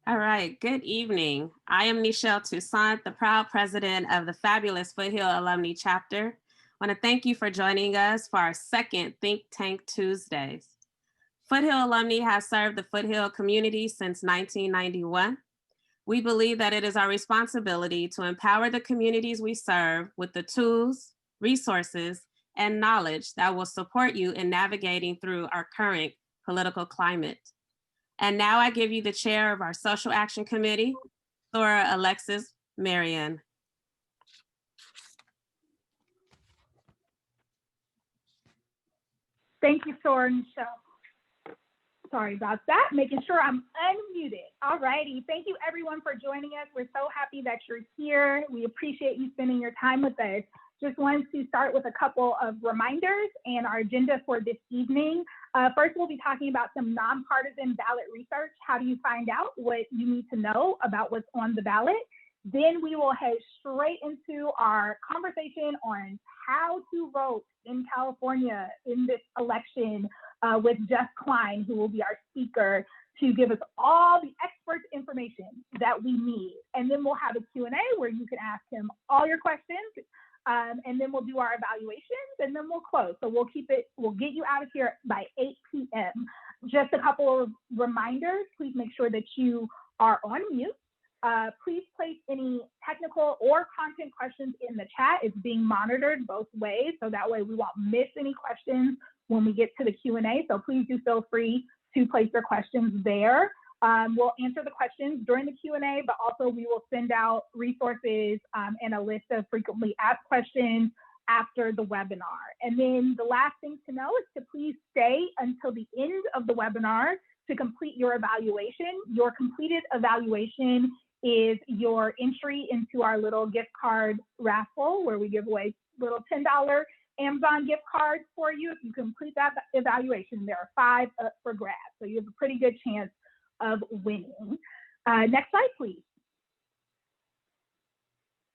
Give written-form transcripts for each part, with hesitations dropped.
All right, good evening. I am Nichelle Toussaint, the proud president of the fabulous Foothill Alumni Chapter. I want to thank you for joining us for our second Think Tank Tuesdays. Foothill Alumni has served the Foothill community since 1991. We believe that it is our responsibility to empower the communities we serve with the tools, resources, and knowledge that will support you in navigating through our current political climate. And now I give you the chair of our Social Action Committee, Thora Alexis Marion. Thank you, Thora and Michelle. Sorry about that, making sure I'm unmuted. All righty, thank you everyone for joining us. We're so happy that you're here. We appreciate you spending your time with us. Just wanted to start with a couple of reminders and our agenda for this evening. First, we'll be talking about some nonpartisan ballot research. How do you find out what you need to know about what's on the ballot? Then we will head straight into our conversation on how to vote in California in this election with Jeff Klein, who will be our speaker to give us all the expert information that we need. And then we'll have a Q&A where you can ask him all your questions. And then we'll do our evaluations and then we'll close. So we'll get you out of here by 8 p.m. Just a couple of reminders, please make sure that you are on mute. Please place any technical or content questions in the chat. It's being monitored both ways, so that way we won't miss any questions when we get to the Q&A. So please do feel free to place your questions there. We'll answer the questions during the Q&A, but also we will send out resources and a list of frequently asked questions after the webinar. And then the last thing to know is to please stay until the end of the webinar to complete your evaluation. Your completed evaluation is your entry into our little gift card raffle where we give away little $10 Amazon gift cards for you. If you complete that evaluation, there are 5 up for grabs. So you have a pretty good chance of winning. Next slide, please.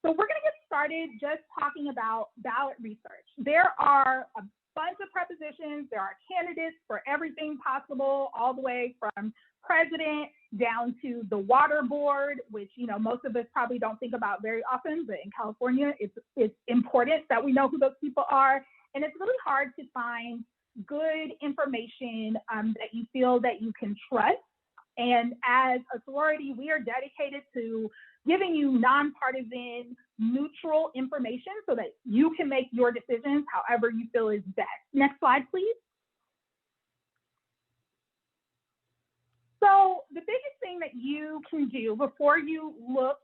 So we're gonna get started just talking about ballot research. There are a bunch of prepositions. There are candidates for everything possible, all the way from president down to the water board, which most of us probably don't think about very often, but in California, it's important that we know who those people are. And it's really hard to find good information that you feel that you can trust. And as a sorority, we are dedicated to giving you nonpartisan, neutral information so that you can make your decisions however you feel is best. Next slide, please. So the biggest thing that you can do before you look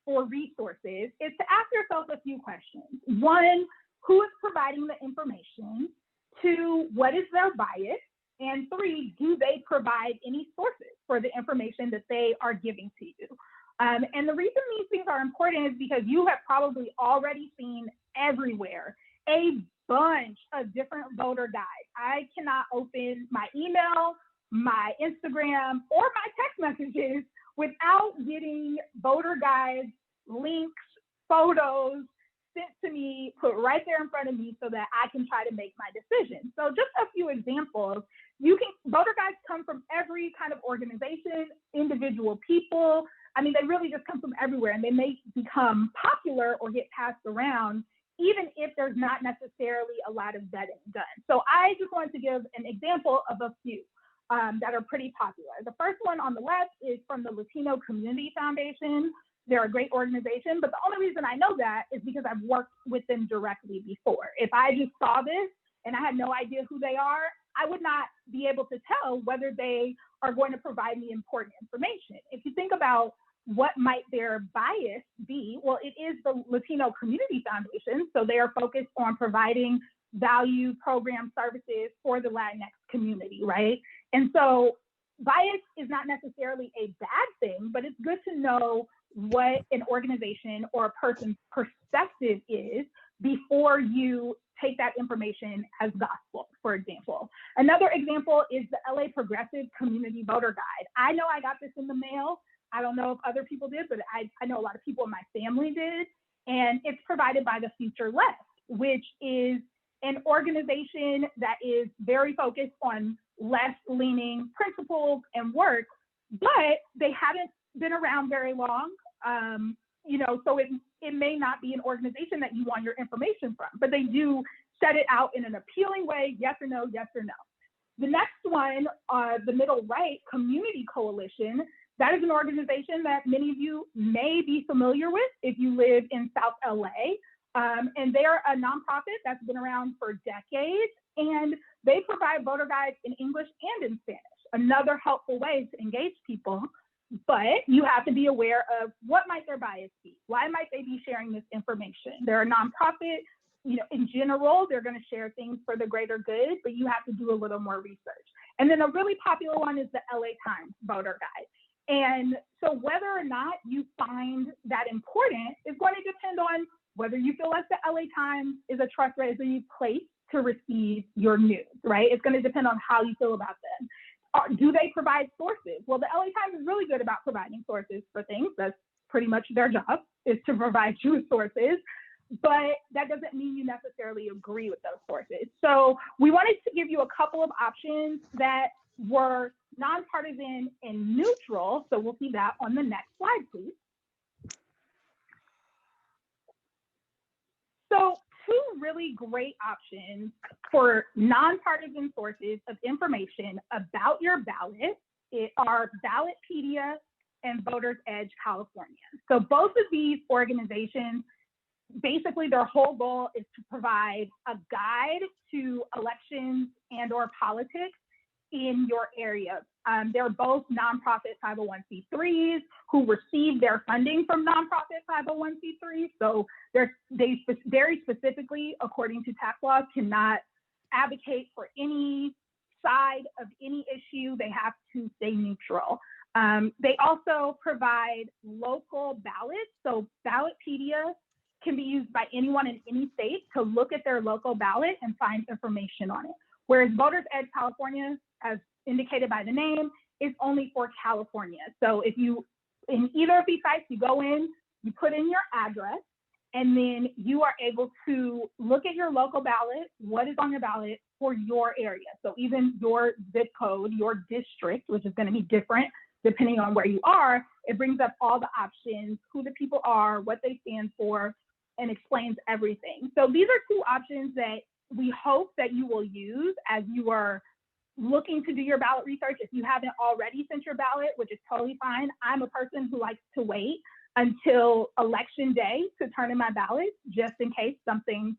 for resources is to ask yourself a few questions. 1, who is providing the information? 2, what is their bias? And 3, do they provide any sources for the information that they are giving to you? And the reason these things are important is because you have probably already seen everywhere a bunch of different voter guides. I cannot open my email, my Instagram, or my text messages without getting voter guides, links, photos sent to me, put right there in front of me so that I can try to make my decision. So just a few examples. Voter guides come from every kind of organization, individual people. I mean, they really just come from everywhere, and they may become popular or get passed around even if there's not necessarily a lot of vetting done. So I just wanted to give an example of a few that are pretty popular. The first one on the left is from the Latino Community Foundation. They're a great organization, but the only reason I know that is because I've worked with them directly before. If I just saw this and I had no idea who they are, I would not be able to tell whether they are going to provide me important information. If you think about what might their bias be, well, it is the Latino Community Foundation, so they are focused on providing value program services for the Latinx community, right? And so bias is not necessarily a bad thing, but it's good to know what an organization or a person's perspective is before you take that information as gospel, for example. Another example is the LA Progressive Community Voter Guide. I know I got this in the mail. I don't know if other people did, but I know a lot of people in my family did. And it's provided by the Future Left, which is an organization that is very focused on left-leaning principles and work, but they haven't been around very long. So it may not be an organization that you want your information from, but they do set it out in an appealing way, yes or no, yes or no. The next one, the middle right, Community Coalition, that is an organization that many of you may be familiar with if you live in South LA. And they're a nonprofit that's been around for decades, and they provide voter guides in English and in Spanish, another helpful way to engage people. But you have to be aware of what might their bias be. Why might they be sharing this information? They're a nonprofit. In general, they're going to share things for the greater good, but you have to do a little more research. And then a really popular one is the LA Times voter guide. And so whether or not you find that important is going to depend on whether you feel like the LA Times is a trustworthy place to receive your news, right? It's going to depend on how you feel about them. Do they provide sources? Well, the LA Times is really good about providing sources for things. That's pretty much their job, is to provide you with sources. But that doesn't mean you necessarily agree with those sources. So we wanted to give you a couple of options that were nonpartisan and neutral. So we'll see that on the next slide, please. So two really great options for nonpartisan sources of information about your ballot are Ballotpedia and Voters Edge California. So both of these organizations, basically their whole goal is to provide a guide to elections and or politics in your area. They're both nonprofit 501c3s who receive their funding from nonprofit 501c3s. So they very specifically, according to tax laws, cannot advocate for any side of any issue. They have to stay neutral. They also provide local ballots. So Ballotpedia can be used by anyone in any state to look at their local ballot and find information on it. Whereas Voters Edge California, as indicated by the name, is only for California. So if you, in either of these sites, you go in, you put in your address, and then you are able to look at your local ballot, what is on your ballot for your area. So even your zip code, your district, which is going to be different depending on where you are, it brings up all the options, who the people are, what they stand for, and explains everything. So these are two options that we hope that you will use as you are looking to do your ballot research. If you haven't already sent your ballot, which is totally fine. I'm a person who likes to wait until election day to turn in my ballot, just in case something,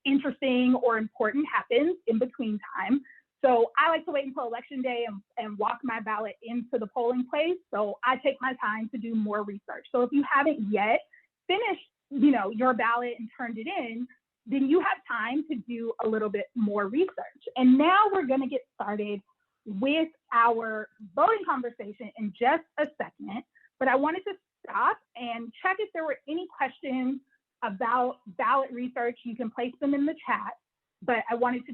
interesting or important happens in between time. So I like to wait until election day and walk my ballot into the polling place. So I take my time to do more research. So if you haven't yet finished, your ballot and turned it in, then you have time to do a little bit more research. And now we're going to get started with our voting conversation in just a second. But I wanted to stop and check if there were any questions about ballot research. You can place them in the chat. But I wanted to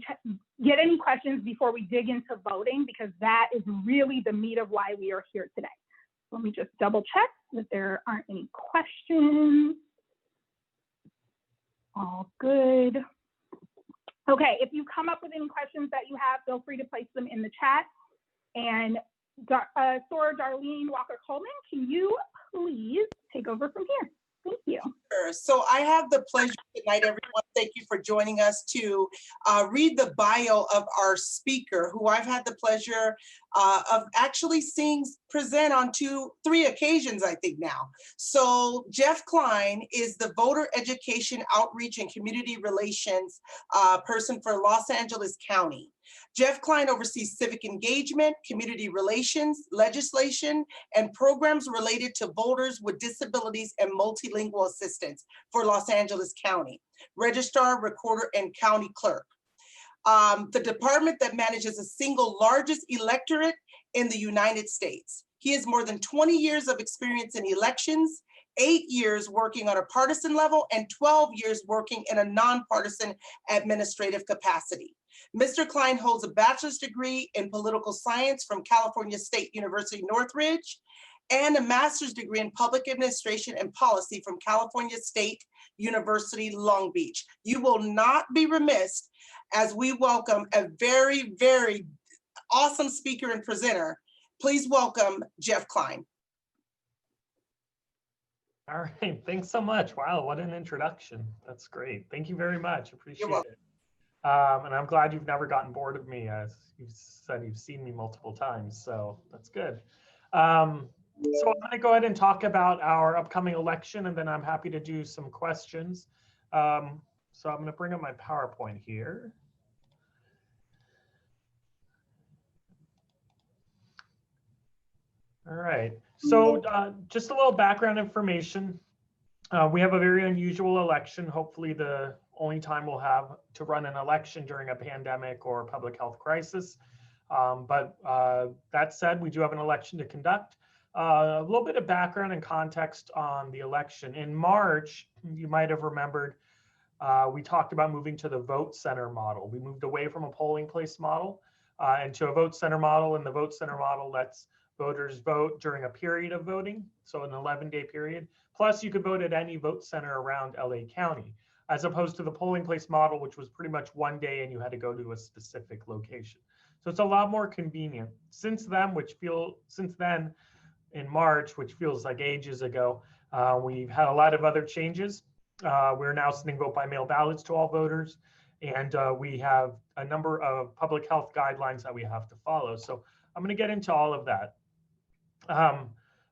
get any questions before we dig into voting, because that is really the meat of why we are here today. Let me just double check that there aren't any questions. All good. Okay, if you come up with any questions that you have, feel free to place them in the chat. And Sora Darlene Walker-Coleman, can you please take over from here? Thank you. Sure. So I have the pleasure tonight, everyone. Thank you for joining us to read the bio of our speaker, who I've had the pleasure of actually seeing present on 3 occasions, I think now. So Jeff Klein is the Voter Education Outreach and Community Relations person for Los Angeles County. Jeff Klein oversees civic engagement, community relations, legislation, and programs related to voters with disabilities and multilingual assistance for Los Angeles County, registrar, recorder, and county clerk. The department that manages the single largest electorate in the United States. He has more than 20 years of experience in elections, 8 years working on a partisan level, and 12 years working in a nonpartisan administrative capacity. Mr. Klein holds a bachelor's degree in political science from California State University, Northridge, and a master's degree in public administration and policy from California State University, Long Beach. You will not be remiss as we welcome a very, very awesome speaker and presenter, Please welcome Jeff Klein. All right, thanks so much. Wow, what an introduction. That's great. Thank you very much. Appreciate it. And I'm glad you've never gotten bored of me, as you've said you've seen me multiple times, so that's good. So I'm going to go ahead and talk about our upcoming election, and then I'm happy to do some questions. So I'm going to bring up my PowerPoint here. All right, so just a little background information. We have a very unusual election, hopefully the only time we'll have to run an election during a pandemic or public health crisis. But that said, we do have an election to conduct. A little bit of background and context on the election. In March, you might have remembered, we talked about moving to the vote center model. We moved away from a polling place model and to a vote center model, and the vote center model lets voters vote during a period of voting, so an 11-day period. Plus, you could vote at any vote center around LA County, as opposed to the polling place model, which was pretty much one day and you had to go to a specific location. So it's a lot more convenient. Since then, in March, which feels like ages ago, we've had a lot of other changes. We're now sending vote by mail ballots to all voters, and we have a number of public health guidelines that we have to follow. So I'm going to get into all of that. A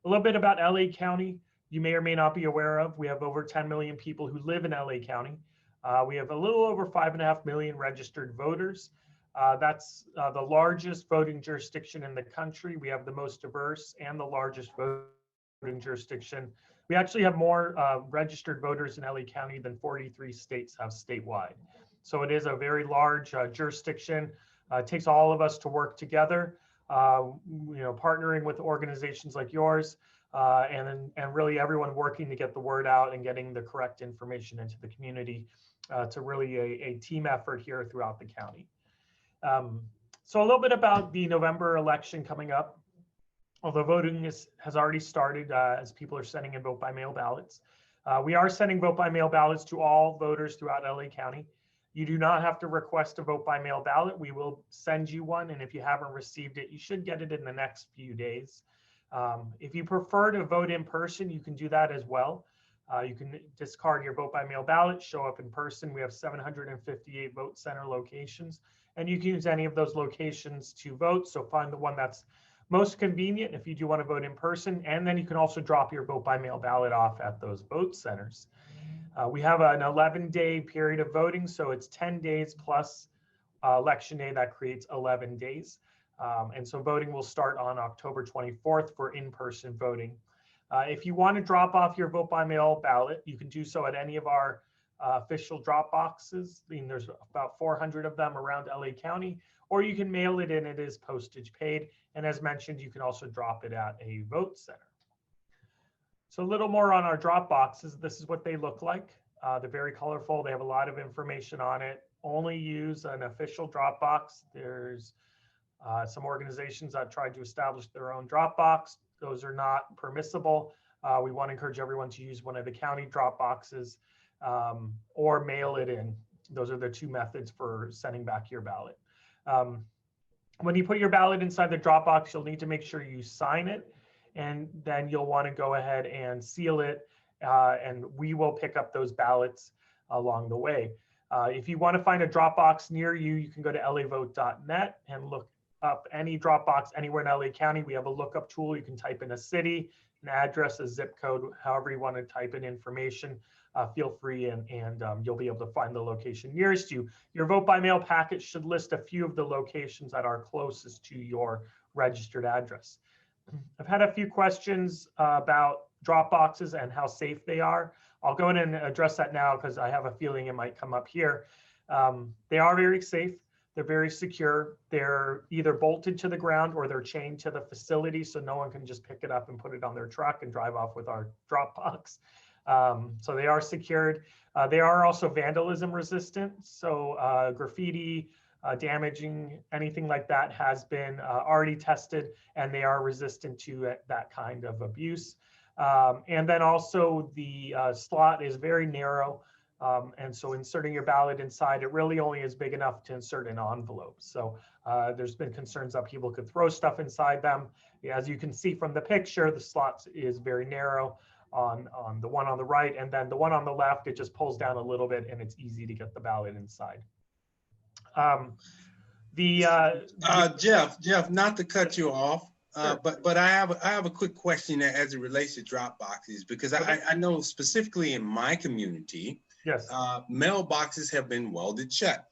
little bit about LA County. You may or may not be aware of, we have over 10 million people who live in LA County. We have a little over 5.5 million registered voters. That's the largest voting jurisdiction in the country. We have the most diverse and the largest voting jurisdiction. We actually have more registered voters in LA County than 43 states have statewide. So it is a very large jurisdiction. It takes all of us to work together, partnering with organizations like yours, and really everyone working to get the word out and getting the correct information into the community. It's really a team effort here throughout the county. So a little bit about the November election coming up. Although voting has already started as people are sending in vote by mail ballots. We are sending vote by mail ballots to all voters throughout LA County. You do not have to request a vote by mail ballot. We will send you one, and if you haven't received it, you should get it in the next few days. If you prefer to vote in person, you can do that as well. You can discard your vote by mail ballot, show up in person. We have 758 vote center locations, and you can use any of those locations to vote. So find the one that's most convenient if you do want to vote in person, and then you can also drop your vote by mail ballot off at those vote centers. We have an 11-day period of voting, so it's 10 days plus election day. That creates 11 days. And so voting will start on October 24th for in-person voting. If you want to drop off your vote by mail ballot, you can do so at any of our official drop boxes. I mean, there's about 400 of them around LA County, or you can mail it in. It is postage paid. And as mentioned, you can also drop it at a vote center. So a little more on our drop boxes. This is what they look like. They're very colorful. They have a lot of information on it. Only use an official drop box. There's some organizations that tried to establish their own drop box. Those are not permissible. We want to encourage everyone to use one of the county drop boxes or mail it in. Those are the two methods for sending back your ballot. When you put your ballot inside the drop box, you'll need to make sure you sign it, and then you'll want to go ahead and seal it, and we will pick up those ballots along the way. If you want to find a drop box near you, you can go to lavote.net and look up any drop box anywhere in LA County. We have a lookup tool. You can type in a city, an address, a zip code, however you want to type in information. Feel free, and you'll be able to find the location nearest you. Your vote by mail packet should list a few of the locations that are closest to your registered address. I've had a few questions about drop boxes and how safe they are. I'll go ahead and address that now because I have a feeling it might come up here. They are very safe. They're very secure. They're either bolted to the ground or they're chained to the facility, so no one can just pick it up and put it on their truck and drive off with our drop box. So they are secured. They are also vandalism resistant. So graffiti, damaging, anything like that has been already tested, and they are resistant to that kind of abuse. And then also the slot is very narrow. And so inserting your ballot inside, it really only is big enough to insert an envelope. So there's been concerns that people could throw stuff inside them. As you can see from the picture, the slot is very narrow on the one on the right, and then the one on the left, it just pulls down a little bit and it's easy to get the ballot inside. Jeff, not to cut you off, Sure. but I have a quick question as it relates to drop boxes, because Okay. I know specifically in my community, Yes. mailboxes have been welded shut.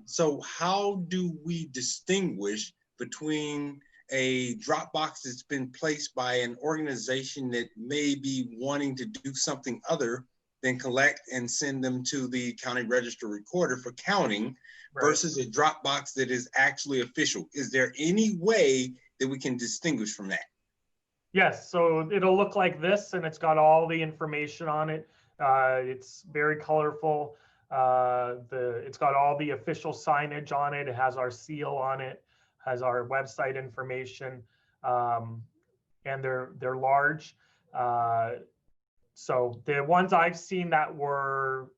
So how do we distinguish between a drop box that's been placed by an organization that may be wanting to do something other than collect and send them to the county register recorder for counting, Right. versus a drop box that is actually official? Is there any way that we can distinguish from that? Yes, so it'll look like this, and it's got all the information on it. It's very colorful. It's got all the official signage on it. It has our seal on it, has our website information, and they're large. So the ones I've seen that were,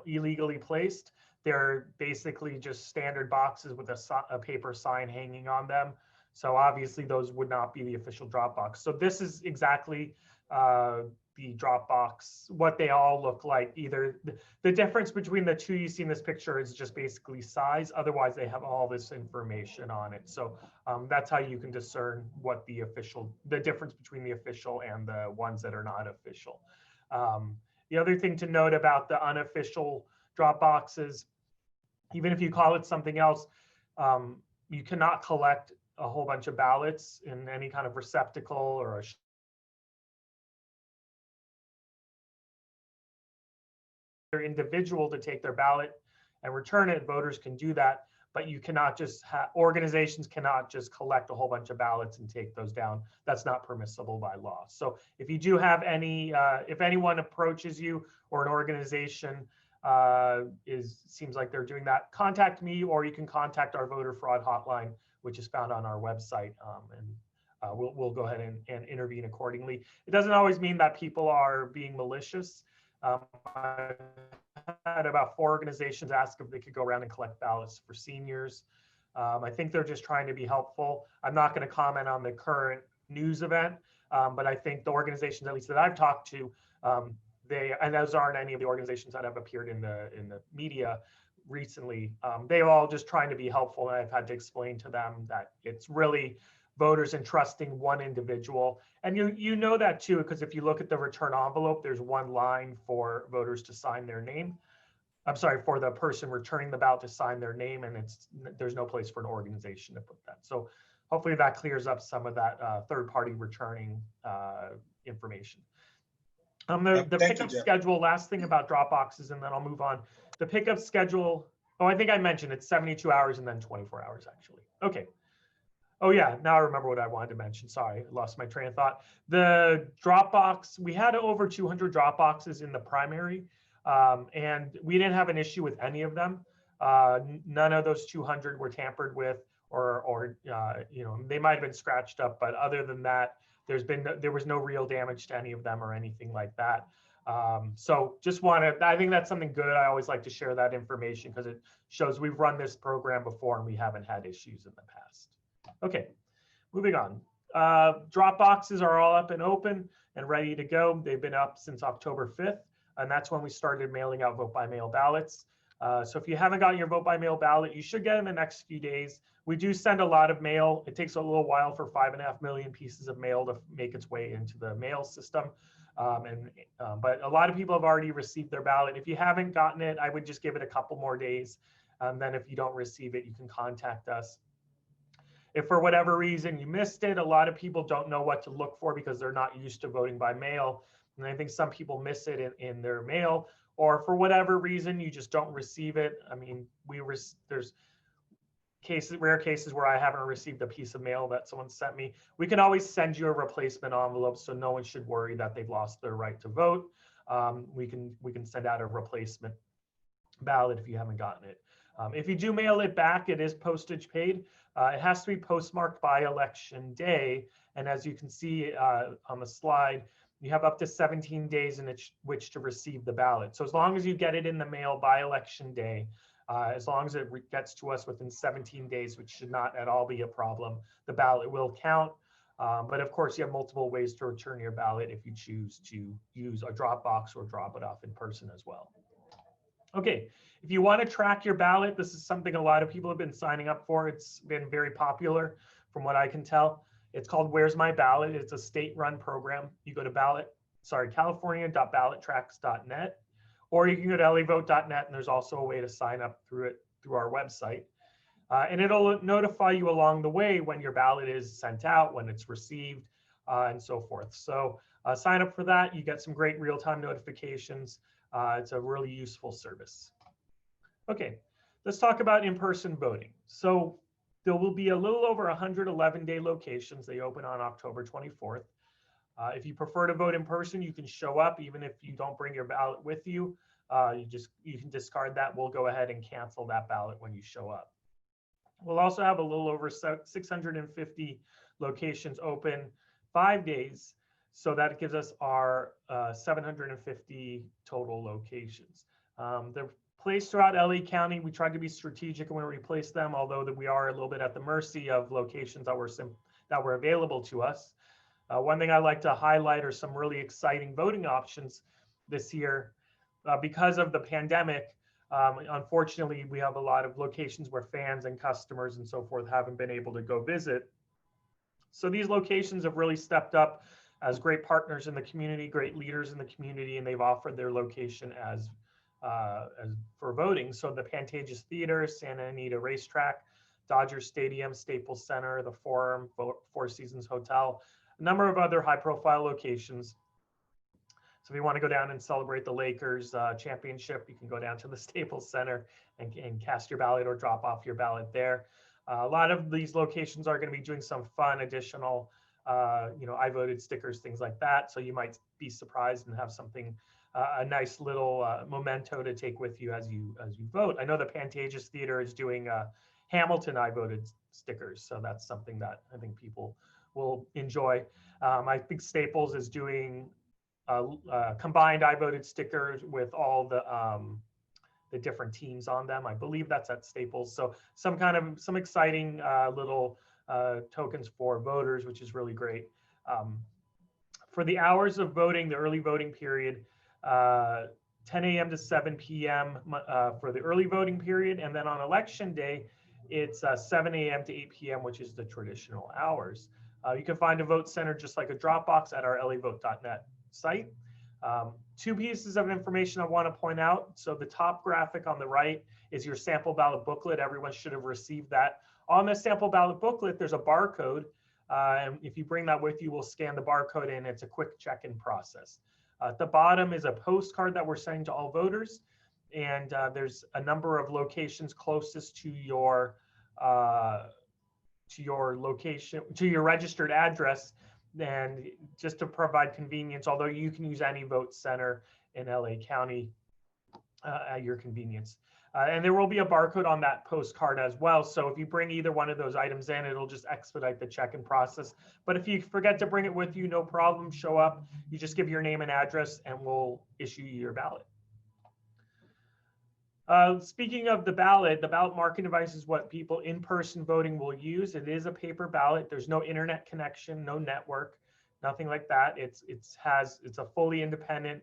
illegally placed, they're basically just standard boxes with a paper sign hanging on them. So obviously those would not be the official Dropbox. So this is exactly the Dropbox, what they all look like. Either the difference between the two you see in this picture is just basically size. Otherwise, they have all this information on it. So that's how you can discern what the difference between the official and the ones that are not official. The other thing to note about the unofficial Dropboxes, even if you call it something else, you cannot collect a whole bunch of ballots in any kind of receptacle or individual to take their ballot and return it. Voters can do that, but you cannot just organizations cannot just collect a whole bunch of ballots and take those down. That's not permissible by law. So if you do have any, if anyone approaches you or an organization seems like they're doing that, contact me, or you can contact our voter fraud hotline, which is found on our website, and we'll go ahead and intervene accordingly. It doesn't always mean that people are being malicious. I've had about 4 organizations ask if they could go around and collect ballots for seniors. I think they're just trying to be helpful. I'm not going to comment on the current news event, but I think the organizations, at least that I've talked to, and those aren't any of the organizations that have appeared in the media recently, they're all just trying to be helpful. And I've had to explain to them that it's really voters entrusting one individual. And you know that too, because if you look at the return envelope, there's one line for voters to sign their name. I'm sorry, for the person returning the ballot to sign their name, and there's no place for an organization to put that. So hopefully that clears up some of that third-party returning information. The pickup schedule, last thing about drop boxes, and then I'll move on. The pickup schedule, I think I mentioned it's 72 hours and then 24 hours actually. Okay. Oh yeah, now I remember what I wanted to mention. Sorry, I lost my train of thought. The Dropbox, we had over 200 Dropboxes in the primary, and we didn't have an issue with any of them. None of those 200 were tampered with, or they might have been scratched up, but other than that, there was no real damage to any of them or anything like that. So just I think that's something good. I always like to share that information because it shows we've run this program before and we haven't had issues in the past. Okay, moving on. Drop boxes are all up and open and ready to go. They've been up since October 5th, and that's when we started mailing out vote by mail ballots. So if you haven't gotten your vote by mail ballot, you should get it in the next few days. We do send a lot of mail. It takes a little while for 5.5 million pieces of mail to make its way into the mail system. But a lot of people have already received their ballot. If you haven't gotten it, I would just give it a couple more days. Then if you don't receive it, you can contact us. If for whatever reason you missed it, a lot of people don't know what to look for because they're not used to voting by mail. And I think some people miss it in their mail, or for whatever reason, you just don't receive it. I mean, there's rare cases where I haven't received a piece of mail that someone sent me. We can always send you a replacement envelope, so no one should worry that they've lost their right to vote. We can send out a replacement ballot if you haven't gotten it. If you do mail it back, it is postage paid. It has to be postmarked by election day. And as you can see on the slide, You have up to 17 days in which to receive the ballot. So as long as you get it in the mail by election day, as long as it gets to us within 17 days, which should not at all be a problem, the ballot will count. But of course, you have multiple ways to return your ballot if you choose to use a drop box or drop it off in person as well. Okay, if you want to track your ballot, this is something a lot of people have been signing up for. It's been very popular from what I can tell. It's called Where's My Ballot? It's a state-run program. You go to california.ballottracks.net, or you can go to LAvote.net, and there's also a way to sign up through our website. And it'll notify you along the way when your ballot is sent out, when it's received, and so forth. So sign up for that. You get some great real-time notifications. It's a really useful service. Okay, let's talk about in-person voting. So there will be a little over 111-day locations. They open on October 24th. If you prefer to vote in person, you can show up even if you don't bring your ballot with you. You can discard that. We'll go ahead and cancel that ballot when you show up. We'll also have a little over 650 locations open 5 days. So that gives us our 750 total locations. They're placed throughout LA County. We tried to be strategic when we replaced them, although that we are a little bit at the mercy of locations that were available to us. One thing I like to highlight are some really exciting voting options this year. Because of the pandemic, unfortunately, we have a lot of locations where fans and customers and so forth haven't been able to go visit. So these locations have really stepped up as great partners in the community, great leaders in the community, and they've offered their location as for voting. So the Pantages Theater, Santa Anita Racetrack, Dodger Stadium, Staples Center, the Forum, Four Seasons Hotel, a number of other high-profile locations. So if you want to go down and celebrate the Lakers championship, you can go down to the Staples Center and cast your ballot or drop off your ballot there. A lot of these locations are going to be doing some fun additional I voted stickers, things like that. So you might be surprised and have something, a nice little memento to take with you as you vote. I know the Pantages Theater is doing Hamilton I voted stickers. So that's something that I think people will enjoy. I think Staples is doing combined I voted stickers with all the different teams on them. I believe that's at Staples. So some exciting little tokens for voters, which is really great. For the hours of voting, the early voting period, 10 a.m. to 7 p.m. For the early voting period. And then on election day, it's 7 a.m. to 8 p.m., which is the traditional hours. You can find a vote center just like a Dropbox at our LAvote.net site. Two pieces of information I want to point out. So the top graphic on the right is your sample ballot booklet. Everyone should have received that. On the sample ballot booklet, there's a barcode. And if you bring that with you, we'll scan the barcode in. It's a quick check-in process. At the bottom is a postcard that we're sending to all voters. And there's a number of locations closest to your location, to your registered address. And just to provide convenience, although you can use any vote center in LA County at your convenience. And there will be a barcode on that postcard as well. So if you bring either one of those items in, it'll just expedite the check-in process. But if you forget to bring it with you, no problem, show up. You just give your name and address and we'll issue you your ballot. Speaking of the ballot marking device is what people in-person voting will use. It is a paper ballot. There's no internet connection, no network, nothing like that. It's a fully independent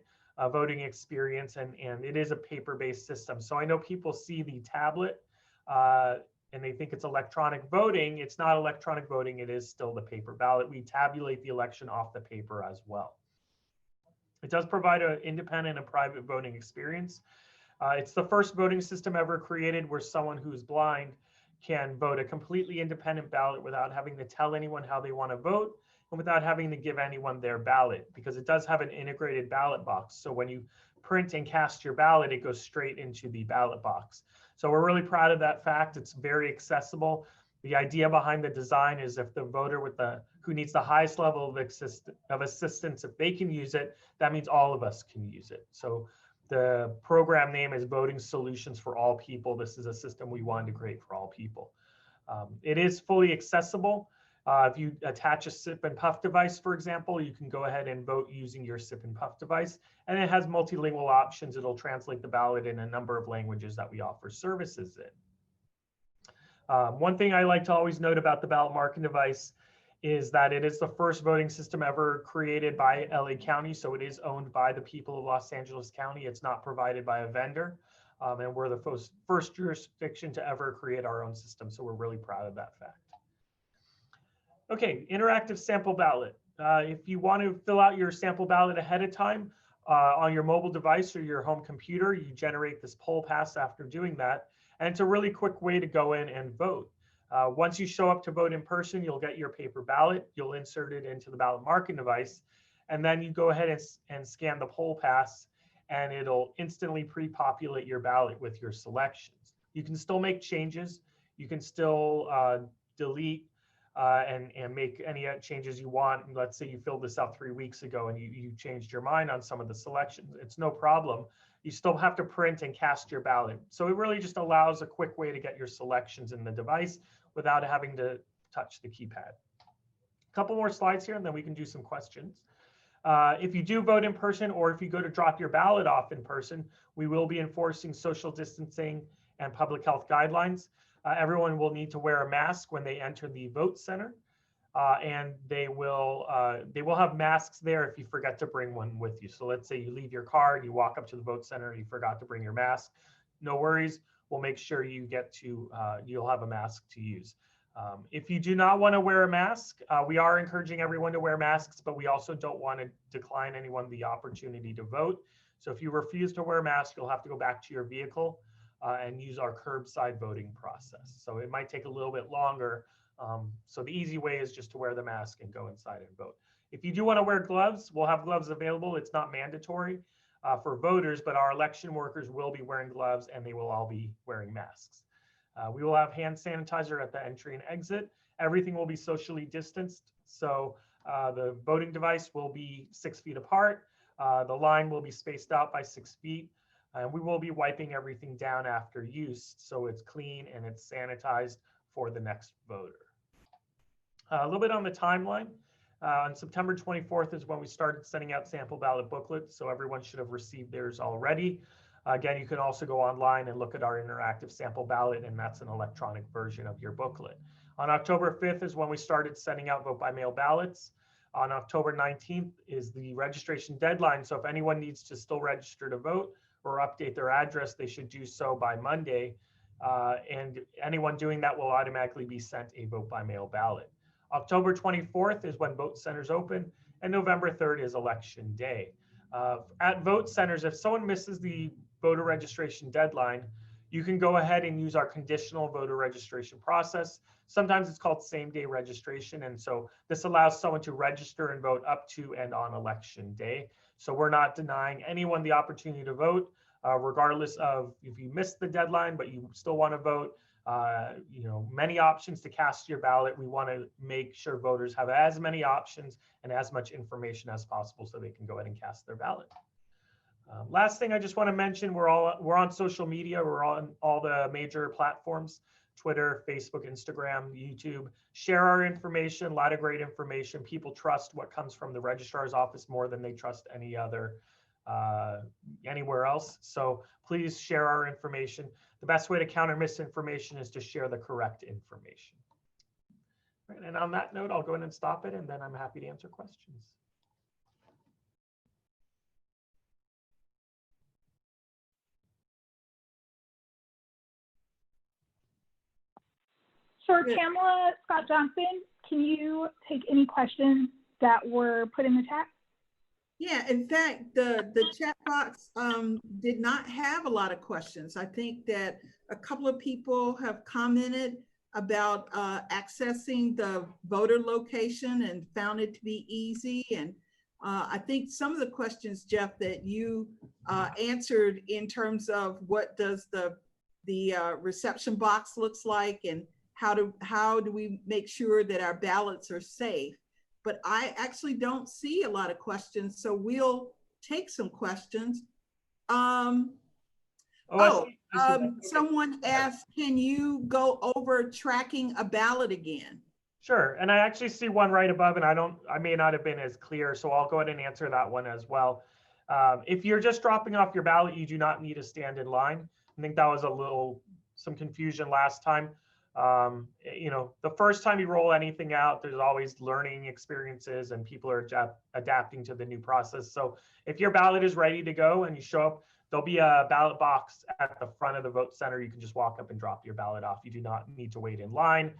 voting experience, and it is a paper-based system. So I know people see the tablet and they think it's electronic voting. It's not electronic voting. It is still the paper ballot. We tabulate the election off the paper as well. It does provide an independent and private voting experience. It's the first voting system ever created where someone who's blind can vote a completely independent ballot without having to tell anyone how they want to vote and without having to give anyone their ballot, because it does have an integrated ballot box. So when you print and cast your ballot, it goes straight into the ballot box. So we're really proud of that fact. It's very accessible. The idea behind the design is if the voter who needs the highest level of assistance, if they can use it, that means all of us can use it. So the program name is Voting Solutions for All People. This is a system we wanted to create for all people. It is fully accessible. If you attach a sip and puff device, for example, you can go ahead and vote using your sip and puff device. And it has multilingual options. It'll translate the ballot in a number of languages that we offer services in. One thing I like to always note about the ballot marking device is that it is the first voting system ever created by LA County. So it is owned by the people of Los Angeles County. It's not provided by a vendor. And we're the first jurisdiction to ever create our own system. So we're really proud of that fact. Okay, interactive sample ballot. If you want to fill out your sample ballot ahead of time on your mobile device or your home computer, you generate this poll pass after doing that. And it's a really quick way to go in and vote. Once you show up to vote in person, you'll get your paper ballot. You'll insert it into the ballot marking device. And then you go ahead and scan the poll pass, and it'll instantly pre-populate your ballot with your selections. You can still make changes. You can still delete and make any changes you want. Let's say you filled this out 3 weeks ago and you changed your mind on some of the selections. It's no problem. You still have to print and cast your ballot. So it really just allows a quick way to get your selections in the device without having to touch the keypad. A couple more slides here and then we can do some questions. If you do vote in person or if you go to drop your ballot off in person, we will be enforcing social distancing and public health guidelines. Everyone will need to wear a mask when they enter the vote center, and they will have masks there if you forget to bring one with you. So let's say you leave your car, you walk up to the vote center, you forgot to bring your mask. No worries, we'll make sure you get to, you'll have a mask to use. If you do not want to wear a mask, we are encouraging everyone to wear masks, but we also don't want to decline anyone the opportunity to vote. So if you refuse to wear a mask, you'll have to go back to your vehicle and use our curbside voting process. So it might take a little bit longer. So the easy way is just to wear the mask and go inside and vote. If you do want to wear gloves, we'll have gloves available. It's not mandatory for voters, but our election workers will be wearing gloves and they will all be wearing masks. We will have hand sanitizer at the entry and exit. Everything will be socially distanced. So the voting device will be 6 feet apart. The line will be spaced out by 6 feet. And we will be wiping everything down after use so it's clean and it's sanitized for the next voter. A little bit on the timeline. On September 24th is when we started sending out sample ballot booklets, so everyone should have received theirs already. Again, you can also go online and look at our interactive sample ballot, and that's an electronic version of your booklet. On October 5th is when we started sending out vote by mail ballots. On October 19th is the registration deadline, so if anyone needs to still register to vote or update their address, they should do so by Monday. And anyone doing that will automatically be sent a vote by mail ballot. October 24th is when vote centers open, and November 3rd is election day. At vote centers, if someone misses the voter registration deadline, you can go ahead and use our conditional voter registration process. Sometimes it's called same-day registration, and so this allows someone to register and vote up to and on election day. So we're not denying anyone the opportunity to vote, regardless of if you missed the deadline, but you still want to vote. Many options to cast your ballot. We want to make sure voters have as many options and as much information as possible so they can go ahead and cast their ballot. Last thing I just want to mention, we're on social media. We're on all the major platforms: Twitter, Facebook, Instagram, YouTube. Share our information, a lot of great information. People trust what comes from the registrar's office more than they trust any other anywhere else. So please share our information. The best way to counter misinformation is to share the correct information. Right, and on that note, I'll go ahead and stop it, and then I'm happy to answer questions. Sure, Tamala Scott Johnson, can you take any questions that were put in the chat? Yeah, in fact, the chat box did not have a lot of questions. I think that a couple of people have commented about accessing the voter location and found it to be easy. And I think some of the questions, Jeff, that you answered in terms of what does the reception box looks like and how do we make sure that our ballots are safe. But I actually don't see a lot of questions, so we'll take some questions. Someone asked, can you go over tracking a ballot again? Sure, and I actually see one right above, and I may not have been as clear, so I'll go ahead and answer that one as well. If you're just dropping off your ballot, you do not need to stand in line. I think that was some confusion last time. You know, the first time you roll anything out, there's always learning experiences and people are adapting to the new process. So if your ballot is ready to go and you show up, there'll be a ballot box at the front of the vote center. You can just walk up and drop your ballot off. You do not need to wait in line.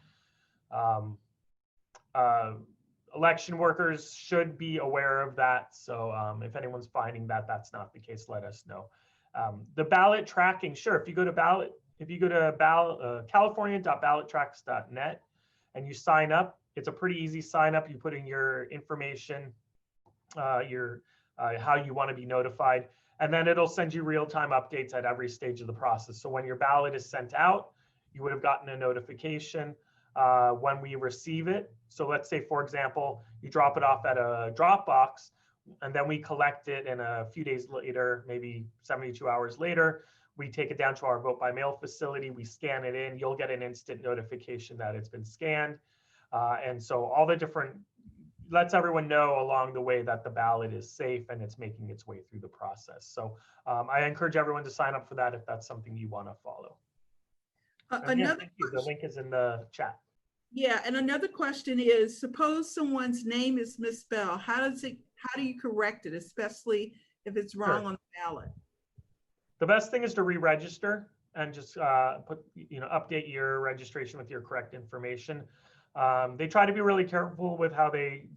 Election workers should be aware of that. So if anyone's finding that that's not the case, let us know. The ballot tracking, sure. If you go to california.ballottracks.net and you sign up, it's a pretty easy sign up. You put in your information, how you want to be notified, and then it'll send you real-time updates at every stage of the process. So when your ballot is sent out, you would have gotten a notification when we receive it. So let's say, for example, you drop it off at a drop box, and then we collect it, and a few days later, maybe 72 hours later, we take it down to our vote by mail facility, we scan it in, you'll get an instant notification that it's been scanned. And so all the different, lets everyone know along the way that the ballot is safe and it's making its way through the process. So I encourage everyone to sign up for that if that's something you want to follow. Thank you. The link is in the chat. Yeah, and another question is, suppose someone's name is misspelled. How do you correct it, especially if it's wrong on the ballot? The best thing is to re-register and just update your registration with your correct information. They try to be really careful with how they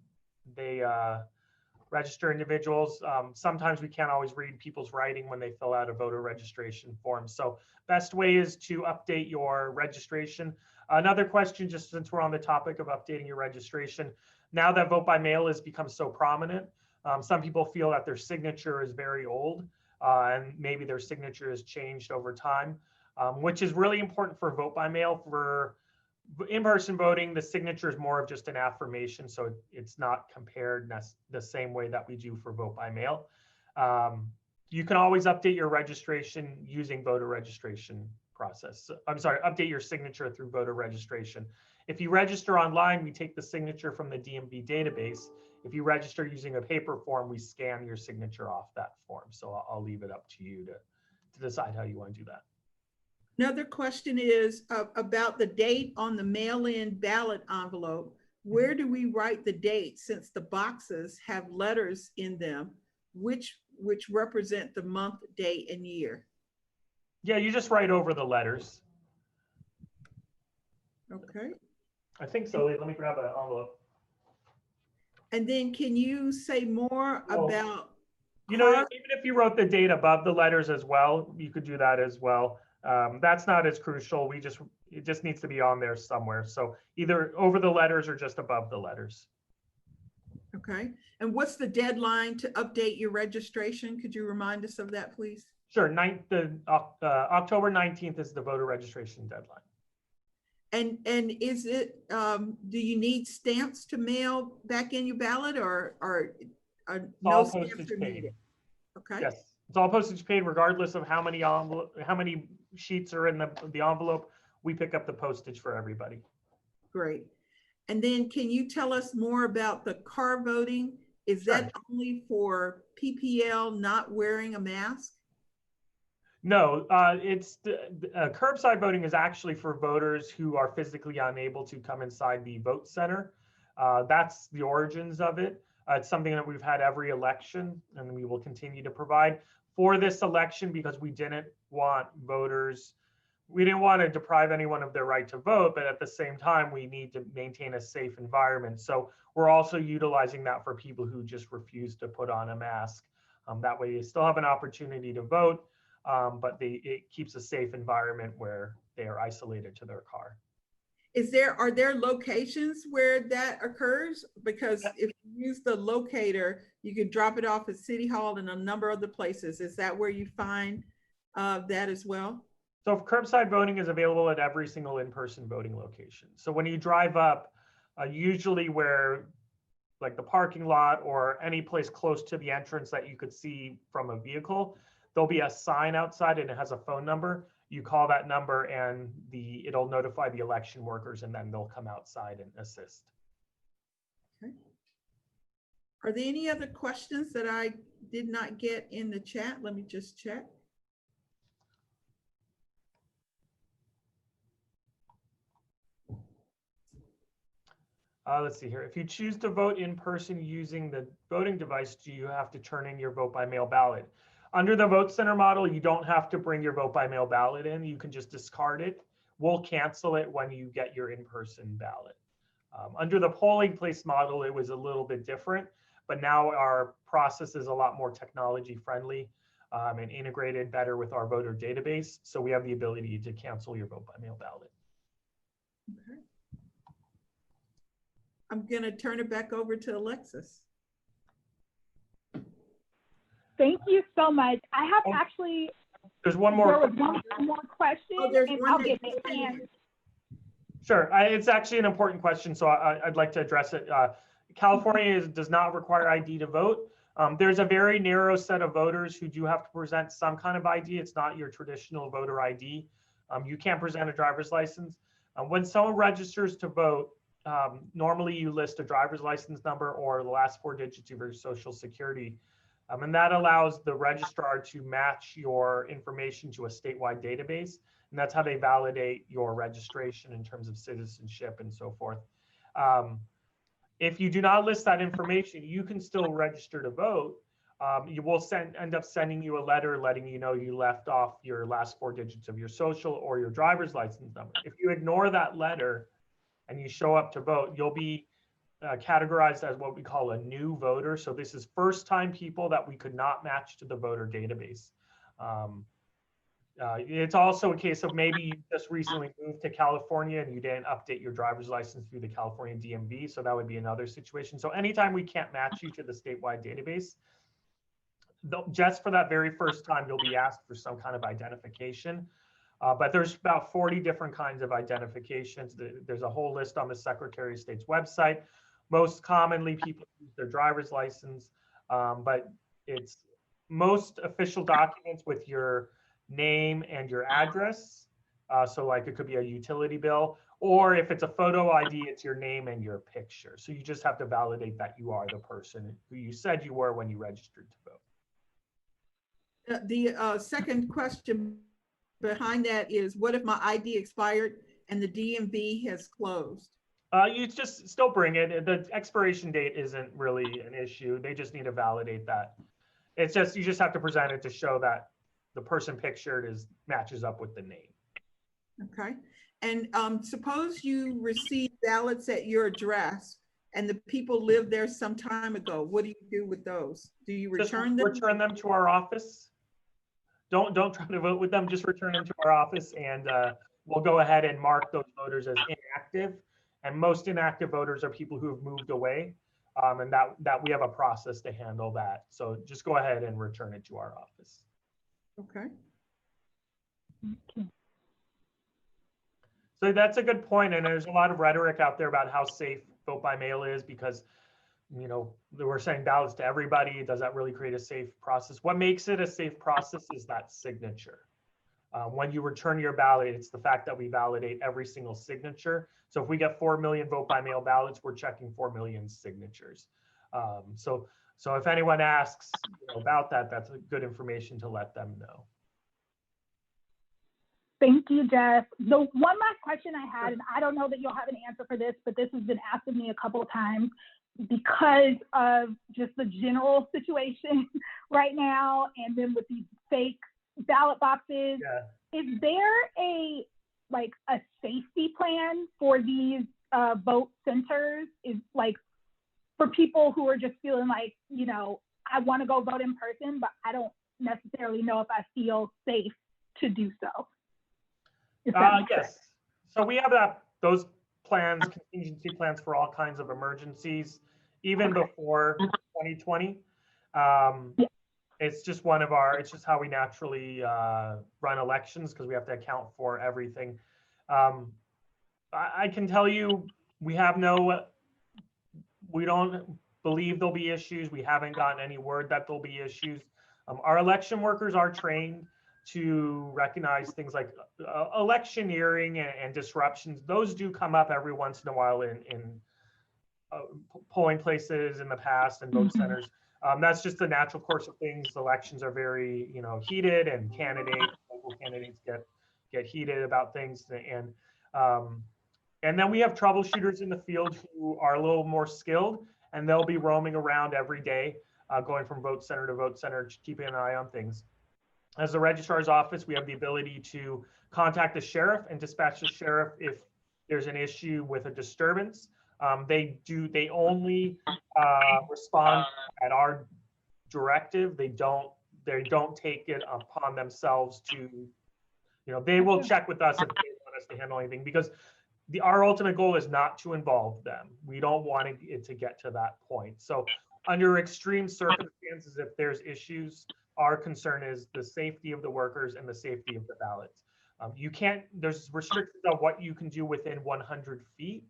register individuals. Sometimes we can't always read people's writing when they fill out a voter registration form. So best way is to update your registration. Another question, just since we're on the topic of updating your registration, now that vote by mail has become so prominent, some people feel that their signature is very old and maybe their signature has changed over time, which is really important for vote by mail. For in-person voting, the signature is more of just an affirmation, so it's not compared the same way that we do for vote by mail. You can always update your registration using voter registration process. I'm sorry, update your signature through voter registration. If you register online, we take the signature from the DMV database. If you register using a paper form, we scan your signature off that form. So I'll leave it up to you to decide how you want to do that. Another question is about the date on the mail-in ballot envelope. Where do we write the date, since the boxes have letters in them, which represent the month, date, and year? Yeah, you just write over the letters. Okay. I think so. Let me grab an envelope. And then can you say more about? You know, even if you wrote the date above the letters as well, you could do that as well. That's not as crucial. It just needs to be on there somewhere. So either over the letters or just above the letters. Okay. And what's the deadline to update your registration? Could you remind us of that, please? Sure. October 19th is the voter registration deadline. And is it, do you need stamps to mail back in your ballot, or no stamps are needed? Okay. Yes, it's all postage paid regardless of how many sheets are in the envelope. We pick up the postage for everybody. Great. And then can you tell us more about the car voting? Is that only for PPL not wearing a mask? No, it's curbside voting is actually for voters who are physically unable to come inside the vote center. That's the origins of it. It's something that we've had every election, and we will continue to provide for this election because we didn't want to deprive anyone of their right to vote, but at the same time, we need to maintain a safe environment. So we're also utilizing that for people who just refuse to put on a mask. That way they still have an opportunity to vote, but it keeps a safe environment where they are isolated to their car. Are there locations where that occurs? Because if you use the locator, you can drop it off at City Hall and a number of other places. Is that where you find that as well? So curbside voting is available at every single in-person voting location. So when you drive up, usually where like the parking lot or any place close to the entrance that you could see from a vehicle, there'll be a sign outside and it has a phone number. you call that number and it'll notify the election workers, and then they'll come outside and assist. Okay. Are there any other questions that I did not get in the chat? Let me just check. Let's see here. If you choose to vote in person using the voting device, do you have to turn in your vote by mail ballot? Under the Vote Center model, you don't have to bring your vote by mail ballot in. You can just discard it. We'll cancel it when you get your in-person ballot. Under the polling place model, it was a little bit different, but now our process is a lot more technology friendly and integrated better with our voter database. So we have the ability to cancel your vote by mail ballot. Okay. I'm going to turn it back over to Alexis. Thank you so much. I have actually, there's one more. There was one more question, there's and one I'll that get just it. came in. And Sure, it's actually an important question, so I'd like to address it. California does not require ID to vote. There's a very narrow set of voters who do have to present some kind of ID. It's not your traditional voter ID. You can't present a driver's license. When someone registers to vote, normally you list a driver's license number or the last 4 digits of your social security. And that allows the registrar to match your information to a statewide database. And that's how they validate your registration in terms of citizenship and so forth. If you do not list that information, you can still register to vote. You will end up sending you a letter letting you know you left off your last 4 digits of your social or your driver's license number. If you ignore that letter and you show up to vote, you'll be categorized as what we call a new voter. So this is first time people that we could not match to the voter database. It's also a case of maybe you just recently moved to California and you didn't update your driver's license through the California DMV. So that would be another situation. So anytime we can't match you to the statewide database, just for that very first time, you'll be asked for some kind of identification. But there's about 40 different kinds of identifications. There's a whole list on the Secretary of State's website. Most commonly, people use their driver's license, but it's most official documents with your name and your address. So like it could be a utility bill, or if it's a photo ID, it's your name and your picture. So you just have to validate that you are the person who you said you were when you registered to vote. The second question behind that is, what if my ID expired and the DMV has closed? You just still bring it. The expiration date isn't really an issue. They just need to validate that. It's just, you just have to present it to show that the person pictured matches up with the name. Okay. And suppose you receive ballots at your address and the people lived there some time ago. What do you do with those? Do you return them? Return them to our office. Don't try to vote with them. Just return them to our office, and we'll go ahead and mark those voters as inactive. And most inactive voters are people who have moved away, and that we have a process to handle that. So just go ahead and return it to our office. Okay. So that's a good point, and there's a lot of rhetoric out there about how safe vote by mail is because, you know, we're sending ballots to everybody. Does that really create a safe process? What makes it a safe process is that signature. When you return your ballot, it's the fact that we validate every single signature. So if we get 4 million vote by mail ballots, we're checking 4 million signatures. So if anyone asks about that, that's good information to let them know. thank you, Jeff. The one last question I had, and I don't know that you'll have an answer for this, but this has been asked of me a couple of times because of just the general situation right now, and then with these fake ballot boxes. Yeah. Is there a safety plan for these vote centers? Is like for people who are just feeling like, you know, I want to go vote in person, but I don't necessarily know if I feel safe to do so. Yes. So we have those plans, contingency plans for all kinds of emergencies, even before 2020. Yeah. It's just it's just how we naturally run elections because we have to account for everything. I can tell you, we don't believe there'll be issues. We haven't gotten any word that there'll be issues. Our election workers are trained. to recognize things like electioneering and disruptions. Those do come up every once in a while in polling places in the past and vote centers. That's just the natural course of things. Elections are very, heated, and local candidates get heated about things. And then we have troubleshooters in the field who are a little more skilled, and they'll be roaming around every day, going from vote center to vote center, keeping an eye on things. As the registrar's office, we have the ability to contact the sheriff and dispatch the sheriff if there's an issue with a disturbance. They only respond at our directive. They don't take it upon themselves to, they will check with us if they want us to handle anything, because our ultimate goal is not to involve them. We don't want it to get to that point. So under extreme circumstances, if there's issues, our concern is the safety of the workers and the safety of the ballots. There's restrictions on what you can do within 100 feet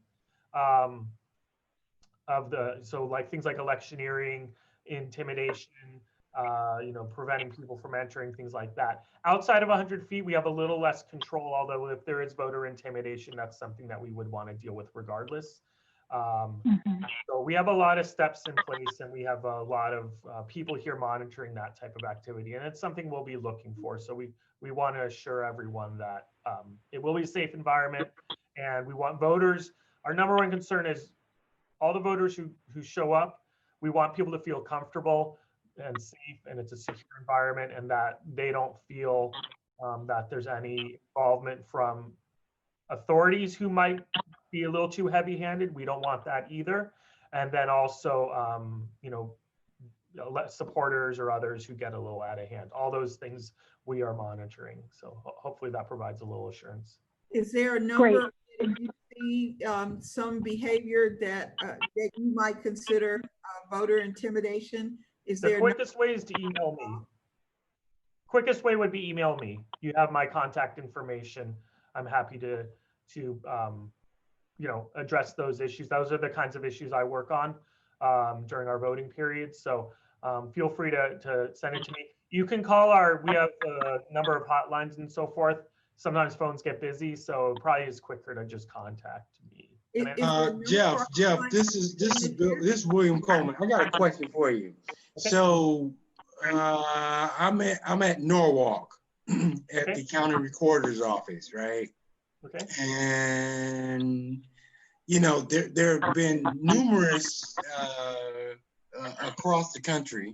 so like things like electioneering, intimidation, preventing people from entering, things like that. Outside of 100 feet, we have a little less control, although if there is voter intimidation, that's something that we would want to deal with regardless. So we have a lot of steps in place, and we have a lot of people here monitoring that type of activity, and it's something we'll be looking for. So we want to assure everyone that it will be a safe environment, and we want voters. Our number one concern is all the voters who show up. We want people to feel comfortable and safe, and it's a secure environment, and that they don't feel that there's any involvement from authorities who might be a little too heavy-handed. We don't want that either. And then also, supporters or others who get a little out of hand. All those things we are monitoring. So hopefully that provides a little assurance. Is there a number that you see some behavior that you might consider voter intimidation? The quickest way is to email me. Quickest way would be email me. You have my contact information. I'm happy to address those issues. Those are the kinds of issues I work on during our voting period. So feel free to send it to me. You can call we have a number of hotlines and so forth. Sometimes phones get busy, so it probably is quicker to just contact me. Jeff, this is William Coleman. I got a question for you. Okay. So I'm at Norwalk at the county recorder's office, right? Okay. And there have been numerous across the country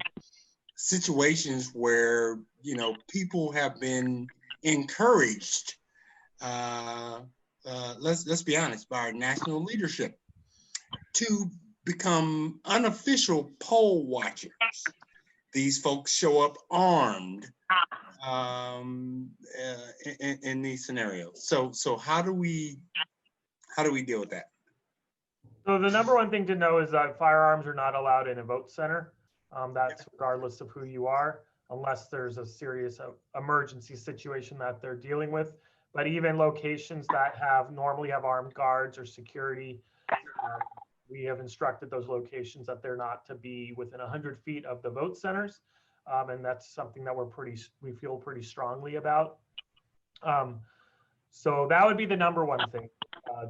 situations where people have been encouraged. Let's be honest, by our national leadership, to become unofficial poll watchers. These folks show up armed in these scenarios. So how do we deal with that? So the number one thing to know is that firearms are not allowed in a vote center. That's regardless of who you are, unless there's a serious emergency situation that they're dealing with. But even locations that normally have armed guards or security, we have instructed those locations that they're not to be within 100 feet of the vote centers. And that's something that we feel pretty strongly about. So that would be the number one thing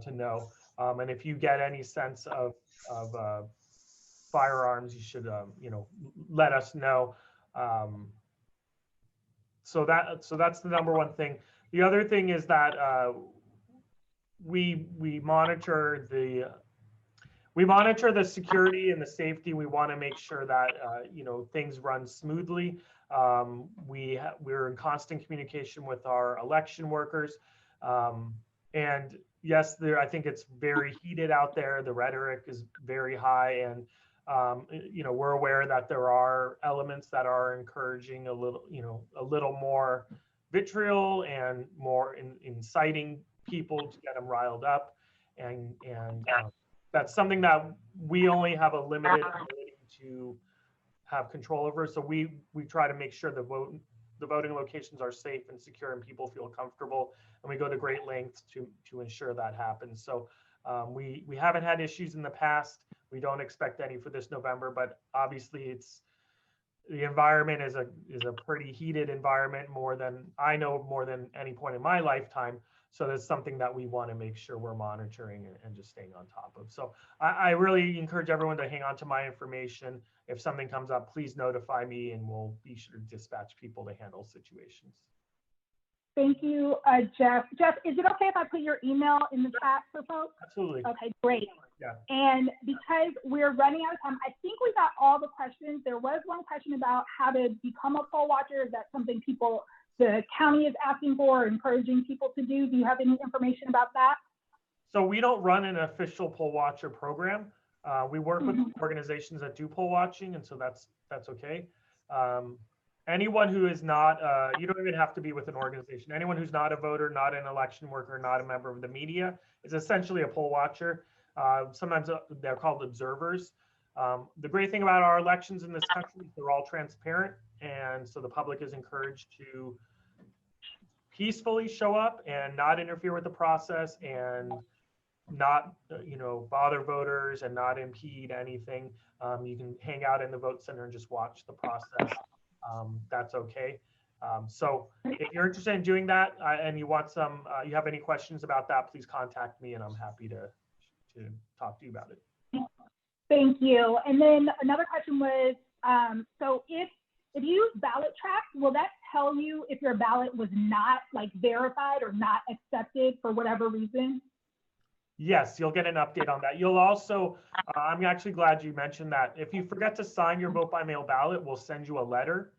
to know. And if you get any sense of firearms, you should let us know. So that's the number one thing. The other thing is that we monitor the security and the safety. We want to make sure that things run smoothly. We're in constant communication with our election workers, and yes, I think it's very heated out there. The rhetoric is very high, and we're aware that there are elements that are encouraging a little more vitriol and more inciting people to get them riled up, and that's something that we only have a limited ability to have control over. So we try to make sure the voting locations are safe and secure and people feel comfortable, and we go to great lengths to ensure that happens. So we haven't had issues in the past. We don't expect any for this November, but obviously the environment is a pretty heated environment, more than any point in my lifetime. So that's something that we want to make sure we're monitoring and just staying on top of. So I really encourage everyone to hang on to my information. If something comes up, please notify me and we'll be sure to dispatch people to handle situations. Thank you, Jeff. Jeff, is it okay if I put your email in the chat for folks? Absolutely. Okay, great. Yeah. And because we're running out of time, I think we got all the questions. There was one question about how to become a poll watcher. Is that something the county is asking for, or encouraging people to do? Do you have any information about that? So we don't run an official poll watcher program. We work with organizations that do poll watching, and so that's okay. Anyone who is not, you don't even have to be with an organization. Anyone who's not a voter, not an election worker, not a member of the media is essentially a poll watcher. Sometimes they're called observers. The great thing about our elections in this country is they're all transparent. And so the public is encouraged to peacefully show up and not interfere with the process and not, bother voters and not impede anything. You can hang out in the vote center and just watch the process. That's okay. So if you're interested in doing that and you want you have any questions about that, please contact me and I'm happy to talk to you about it. Thank you. And then another question was, so if you use ballot tracks, will that tell you if your ballot was not verified or not accepted for whatever reason? Yes, you'll get an update on that. You'll also, I'm actually glad you mentioned that. If you forget to sign your vote by mail ballot, we'll send you a letter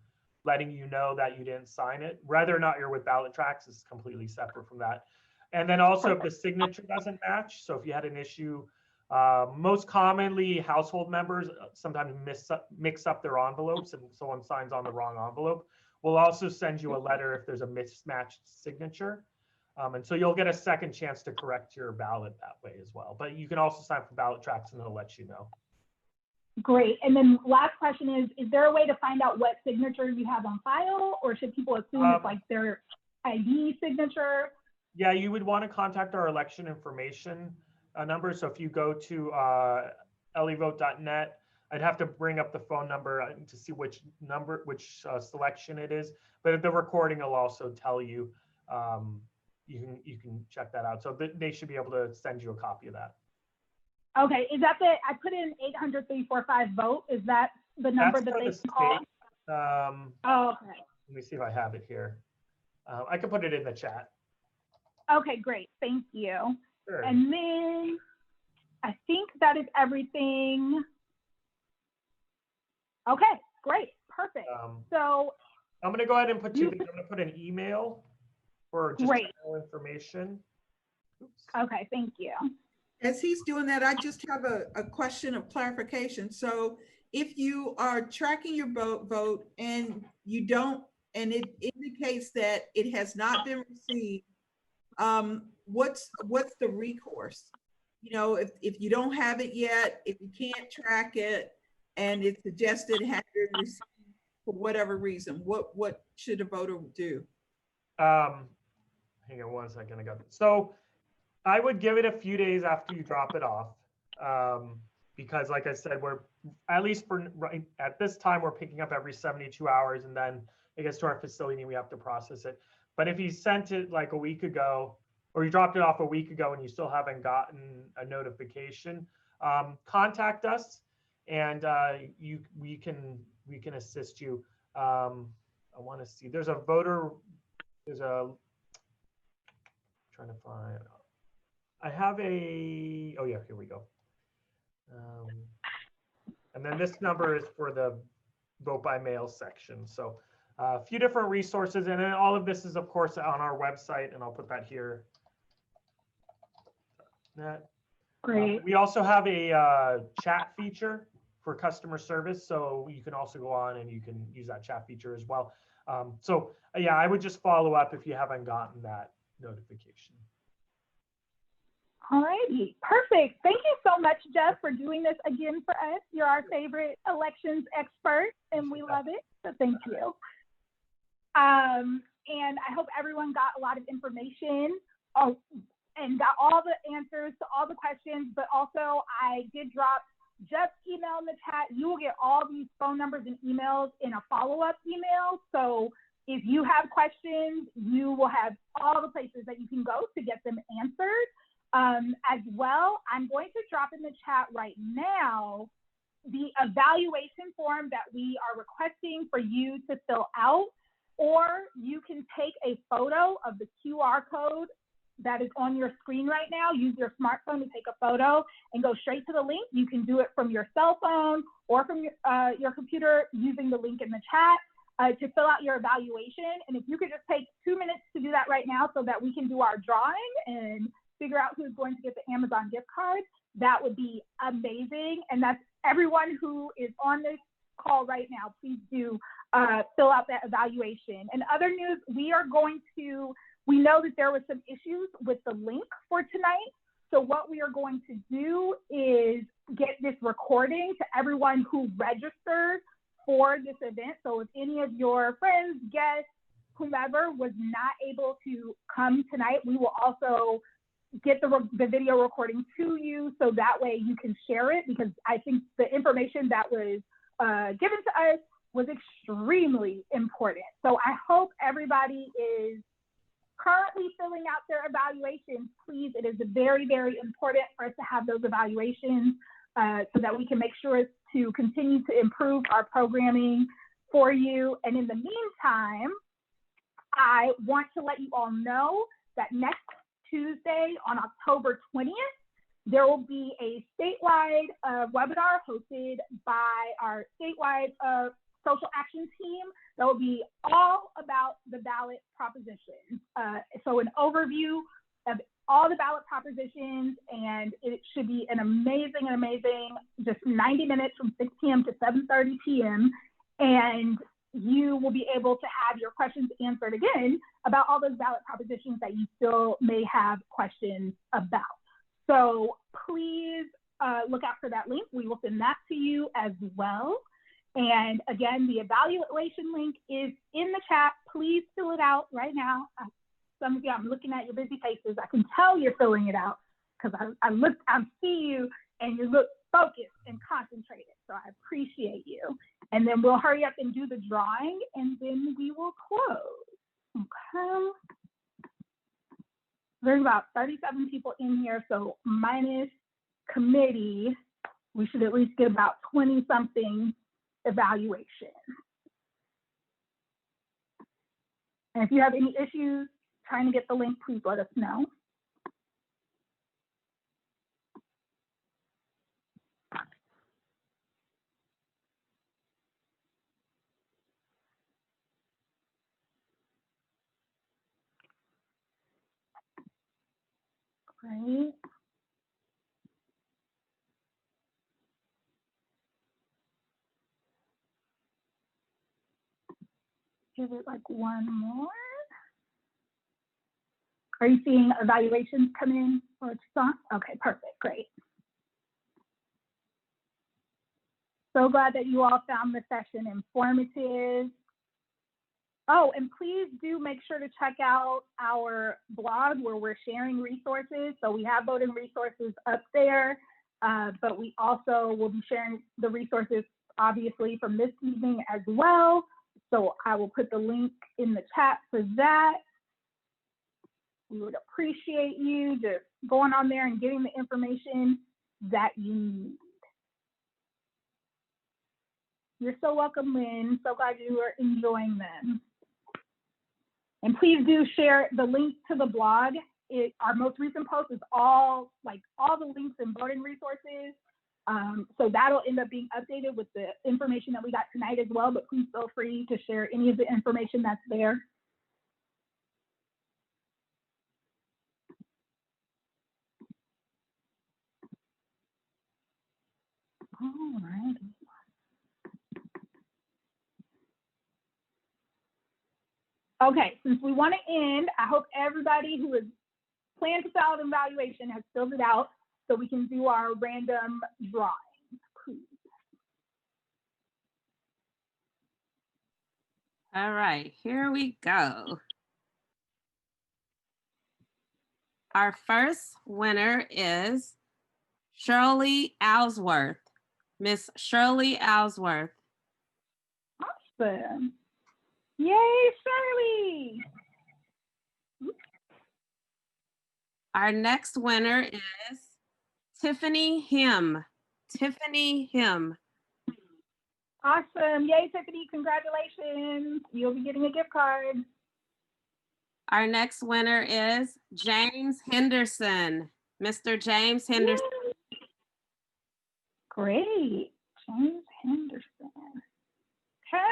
letting you know that you didn't sign it. Whether or not you're with ballot tracks is completely separate from that. And then also if the signature doesn't match, so if you had an issue, most commonly household members sometimes mix up their envelopes and someone signs on the wrong envelope. We'll also send you a letter if there's a mismatched signature. And so you'll get a second chance to correct your ballot that way as well. But you can also sign for ballot tracks and it'll let you know. Great. And then last question is there a way to find out what signature you have on file, or should people assume it's their ID signature? Yeah, you would want to contact our election information number. So if you go to levote.net, I'd have to bring up the phone number to see which selection it is. But the recording will also tell you. You can check that out. So they should be able to send you a copy of that. Okay, is that I put in 800-345-VOTE. Is that the number that they can call? Oh, okay. Let me see if I have it here. I can put it in the chat. Okay, great. Thank you. Sure. And then I think that is everything. Okay, great. Perfect. So I'm going to go ahead and put I'm going to put an email for just general information. Oops. Okay, thank you. As he's doing that, I just have a question of clarification. So if you are tracking your vote and you don't, and it indicates that it has not been received, what's the recourse? If you don't have it yet, if you can't track it, and it's suggested it has been received for whatever reason, what should a voter do? Hang on one second. I got it. So I would give it a few days after you drop it off, because like I said, we're at least at this time, we're picking up every 72 hours and then it gets to our facility and we have to process it. But if you sent it like a week ago, or you dropped it off a week ago and you still haven't gotten a notification, contact us and we can assist you. I want to see, there's a trying to find, I have oh yeah, here we go. And then this number is for the vote by mail section. So a few different resources, and then all of this is of course on our website, and I'll put that here. Great. We also have a chat feature for customer service, so you can also go on and you can use that chat feature as well. So yeah, I would just follow up if you haven't gotten that notification. All righty, perfect. Thank you so much, Jeff, for doing this again for us. You're our favorite elections expert, and we love it, so thank you. And I hope everyone got a lot of information and got all the answers to all the questions, but also I did drop just email in the chat. You will get all these phone numbers and emails in a follow-up email. So if you have questions, you will have all the places that you can go to get them answered. As well, I'm going to drop in the chat right now the evaluation form that we are requesting for you to fill out, or you can take a photo of the QR code that is on your screen right now. Use your smartphone to take a photo and go straight to the link. You can do it from your cell phone or from your computer using the link in the chat to fill out your evaluation. And if you could just take 2 minutes to do that right now so that we can do our drawing and figure out who's going to get the Amazon gift card, that would be amazing. And that's everyone who is on this call right now. Please do fill out that evaluation. And other news, we know that there were some issues with the link for tonight. So what we are going to do is get this recording to everyone who registered for this event. So if any of your friends, guests, whomever was not able to come tonight, we will also get the video recording to you so that way you can share it, because I think the information that was given to us was extremely important. So I hope everybody is currently filling out their evaluations. Please, it is very, very important for us to have those evaluations so that we can make sure to continue to improve our programming for you. And in the meantime, I want to let you all know that next Tuesday on October 20th, there will be a statewide webinar hosted by our statewide social action team that will be all about the ballot propositions. So an overview of all the ballot propositions, and it should be an amazing, just 90 minutes from 6 p.m. to 7:30 p.m. And you will be able to have your questions answered again about all those ballot propositions that you still may have questions about. So please look out for that link. We will send that to you as well. And again, the evaluation link is in the chat. Please fill it out right now. Some of you, I'm looking at your busy faces. I can tell you're filling it out because I see you and you look focused and concentrated. So I appreciate you. And then we'll hurry up and do the drawing, and then we will close. Okay. There's about 37 people in here, so minus committee, we should at least get about 20-something evaluation. And if you have any issues trying to get the link, please let us know. Great. Give it like one more. Are you seeing evaluations come in or it's on? Okay, perfect, great. So glad that you all found the session informative. Oh, and please do make sure to check out our blog where we're sharing resources. So we have voting resources up there, but we also will be sharing the resources obviously from this evening as well. So I will put the link in the chat for that. We would appreciate you just going on there and getting the information that you need. You're so welcome, Lynn. So glad you are enjoying them. And please do share the link to the blog. Our most recent post is all the links and voting resources. So that'll end up being updated with the information that we got tonight as well, but please feel free to share any of the information that's there. All right. Okay, since we want to end, I hope everybody who has planned to fill out an evaluation has filled it out so we can do our random drawing, please. All right, here we go. Our first winner is Shirley Ellsworth. Miss Shirley Ellsworth. Awesome. Yay, Shirley. Our next winner is Tiffany Him. Tiffany Him. Awesome. Yay, Tiffany. Congratulations. You'll be getting a gift card. Our next winner is James Henderson. Mr. James Henderson. Yay. Great. James Henderson. Okay.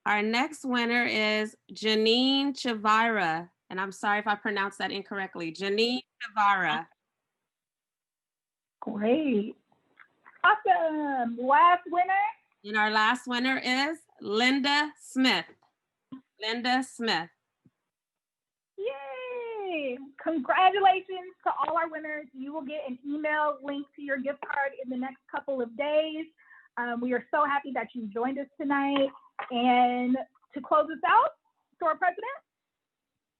Our next winner is Janine Chavira. And I'm sorry if I pronounced that incorrectly. Janine Chavira. Great. Awesome. Last winner. And our last winner is Linda Smith. Linda Smith. Yay! Congratulations to all our winners. You will get an email link to your gift card in the next couple of days. We are so happy that you joined us tonight. And to close us out, Store President.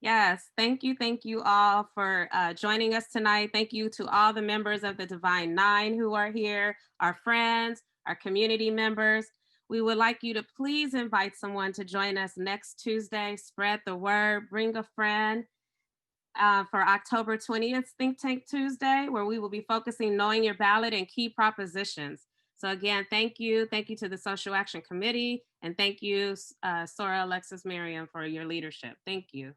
Yes, thank you all for joining us tonight. Thank you to all the members of the Divine Nine who are here, our friends, our community members. We would like you to please invite someone to join us next Tuesday. Spread the word, bring a friend for October 20th, Think Tank Tuesday, where we will be focusing knowing your ballot and key propositions. So again, thank you. Thank you to the Social Action Committee, and thank you, Sora Alexis Miriam, for your leadership. Thank you.